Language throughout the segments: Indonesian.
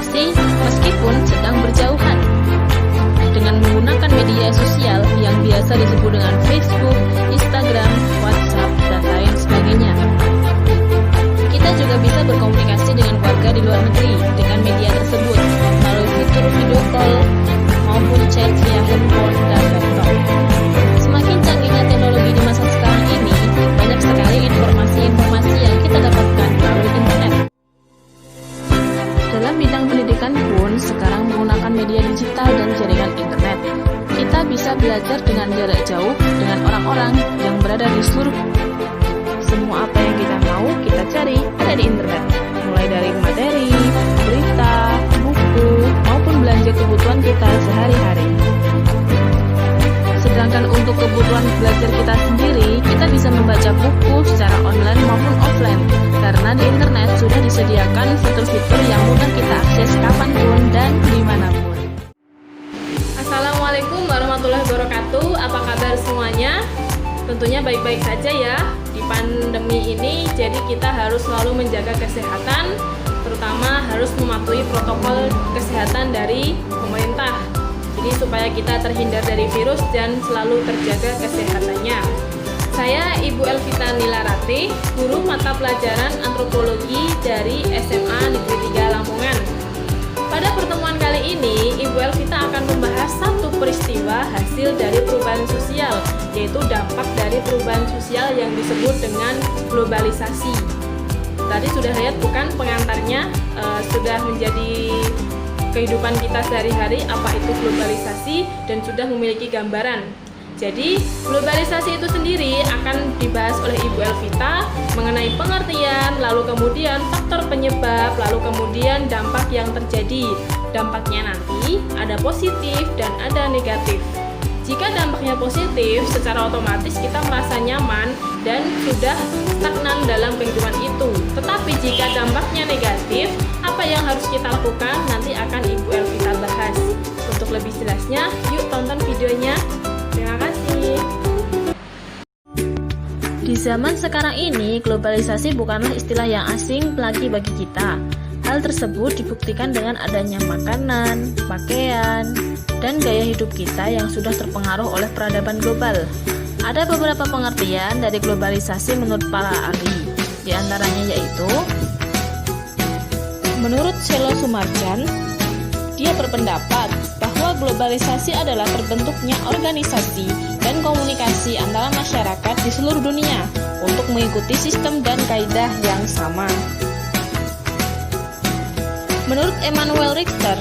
berkomunikasi meskipun sedang berjauhan. Dengan menggunakan media sosial yang biasa disebut dengan Facebook, Instagram, WhatsApp, dan lain sebagainya. Kita juga bisa berkomunikasi dengan keluarga di luar negeri dengan media tersebut melalui fitur video call maupun chat via handphone dan laptop. Semakin canggihnya teknologi di masa sekarang ini, banyak sekali informasi-informasi yang kita dapatkan melalui internet. Dalam bidang pendidikan pun sekarang menggunakan media digital dan jaringan internet. Kita bisa belajar dengan jarak jauh dengan orang-orang yang berada di seluruh. Semua apa yang kita mau, kita cari ada di internet. Mulai dari materi, berita, buku, maupun belanja kebutuhan kita sehari-hari. Sedangkan untuk kebutuhan belajar kita sendiri, kita bisa membaca buku secara online maupun offline. Karena di internet sudah disediakan fitur-fitur yang mudah kita akses kapanpun dan dimanapun. Assalamualaikum warahmatullahi wabarakatuh. Apa kabar semuanya? Tentunya baik-baik saja ya. Di pandemi ini, jadi kita harus selalu menjaga kesehatan, terutama harus mematuhi protokol kesehatan dari pemerintah. Jadi supaya kita terhindar dari virus dan selalu terjaga kesehatannya. Saya Ibu Elvita Nilarati, guru mata pelajaran antropologi dari SMA Negeri 3 Lamongan. Pada pertemuan kali ini, Ibu Elvita akan membahas satu peristiwa hasil dari perubahan sosial, yaitu dampak dari perubahan sosial yang disebut dengan globalisasi. Tadi sudah lihat bukan pengantarnya, sudah menjadi kehidupan kita sehari-hari apa itu globalisasi dan sudah memiliki gambaran. Jadi, globalisasi itu sendiri akan dibahas oleh Ibu Elvita mengenai pengertian, lalu kemudian faktor penyebab, lalu kemudian dampak yang terjadi. Dampaknya nanti ada positif dan ada negatif. Jika dampaknya positif, secara otomatis kita merasa nyaman dan sudah stagnan dalam kehidupan itu. Tetapi jika dampaknya negatif, apa yang harus kita lakukan nanti akan Ibu Elvita bahas. Untuk lebih jelasnya, yuk tonton videonya. Terima kasih. Di zaman sekarang ini, globalisasi bukanlah istilah yang asing lagi bagi kita. Hal tersebut dibuktikan dengan adanya makanan, pakaian, dan gaya hidup kita yang sudah terpengaruh oleh peradaban global. Ada beberapa pengertian dari globalisasi menurut para ahli. Di antaranya yaitu, menurut Selo Sumarjan, dia berpendapat bahwa globalisasi adalah terbentuknya organisasi dan komunikasi antara masyarakat di seluruh dunia untuk mengikuti sistem dan kaidah yang sama. Menurut Emanuel Richter,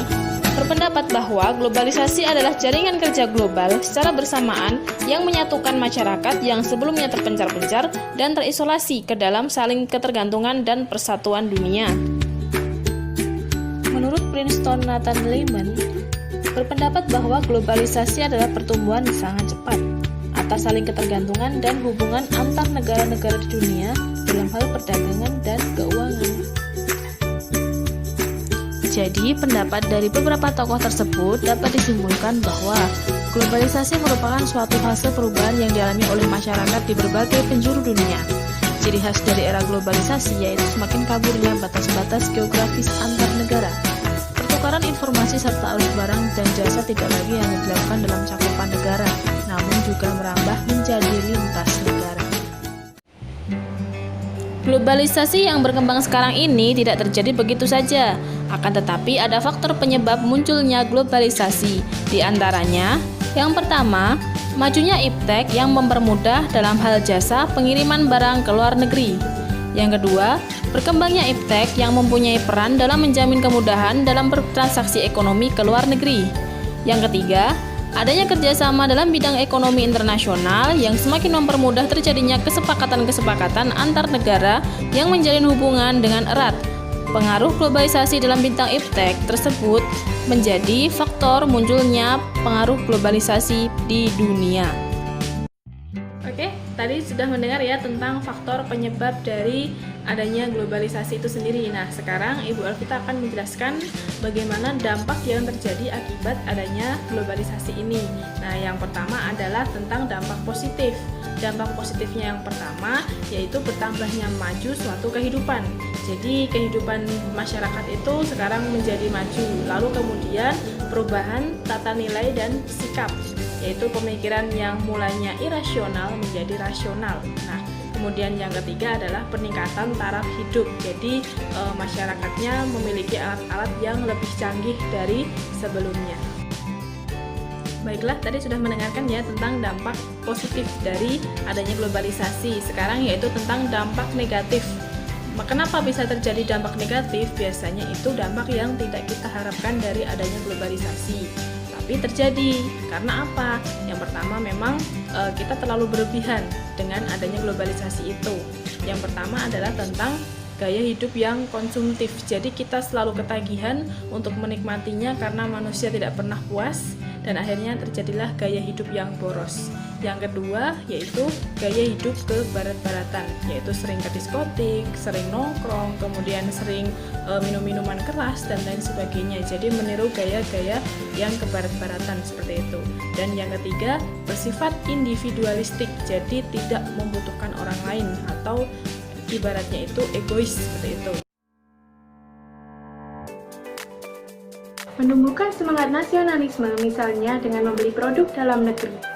berpendapat bahwa globalisasi adalah jaringan kerja global secara bersamaan yang menyatukan masyarakat yang sebelumnya terpencar-pencar dan terisolasi ke dalam saling ketergantungan dan persatuan dunia. Menurut Princeton Nathan Lehman, berpendapat bahwa globalisasi adalah pertumbuhan sangat cepat atas saling ketergantungan dan hubungan antar negara-negara di dunia dalam hal perdagangan dan keuangan. Jadi, pendapat dari beberapa tokoh tersebut dapat disimpulkan bahwa globalisasi merupakan suatu fase perubahan yang dialami oleh masyarakat di berbagai penjuru dunia. Ciri khas dari era globalisasi yaitu semakin kaburnya batas-batas geografis antar negara. Pertukaran informasi serta arus barang dan jasa tidak lagi hanya dilakukan dalam cakupan negara, namun juga merambah menjadi lintas negara. Globalisasi yang berkembang sekarang ini tidak terjadi begitu saja, akan tetapi ada faktor penyebab munculnya globalisasi. Di antaranya, yang pertama, majunya iptek yang mempermudah dalam hal jasa pengiriman barang ke luar negeri. Yang kedua, berkembangnya iptek yang mempunyai peran dalam menjamin kemudahan dalam bertransaksi ekonomi ke luar negeri. Yang ketiga, adanya kerjasama dalam bidang ekonomi internasional yang semakin mempermudah terjadinya kesepakatan-kesepakatan antar negara yang menjalin hubungan dengan erat. Pengaruh globalisasi dalam bidang iptek tersebut menjadi faktor munculnya pengaruh globalisasi di dunia. Oke, tadi sudah mendengar ya tentang faktor penyebab dari adanya globalisasi itu sendiri. Nah, sekarang Ibu Elvita akan menjelaskan bagaimana dampak yang terjadi akibat adanya globalisasi ini. Nah, yang pertama adalah tentang dampak positif. Dampak positifnya yang pertama yaitu bertambahnya maju suatu kehidupan. Jadi kehidupan masyarakat itu sekarang menjadi maju, lalu kemudian perubahan tata nilai dan sikap, yaitu pemikiran yang mulanya irasional menjadi rasional. Nah, kemudian yang ketiga adalah peningkatan taraf hidup. Jadi masyarakatnya memiliki alat-alat yang lebih canggih dari sebelumnya. Baiklah, tadi sudah mendengarkan ya tentang dampak positif dari adanya globalisasi. Sekarang yaitu tentang dampak negatif. Kenapa bisa terjadi dampak negatif? Biasanya itu dampak yang tidak kita harapkan dari adanya globalisasi. Tapi terjadi. Karena apa? Yang pertama memang kita terlalu berlebihan dengan adanya globalisasi itu. Yang pertama adalah tentang gaya hidup yang konsumtif. Jadi kita selalu ketagihan untuk menikmatinya karena manusia tidak pernah puas dan akhirnya terjadilah gaya hidup yang boros. Yang kedua yaitu gaya hidup ke barat-baratan, yaitu sering ke diskotik, sering nongkrong, kemudian sering minum minuman keras dan lain sebagainya. Jadi meniru gaya-gaya yang ke barat-baratan seperti itu. Dan yang ketiga bersifat individualistik, jadi tidak membutuhkan orang lain atau ibaratnya itu egois seperti itu. Menumbuhkan semangat nasionalisme misalnya dengan membeli produk dalam negeri.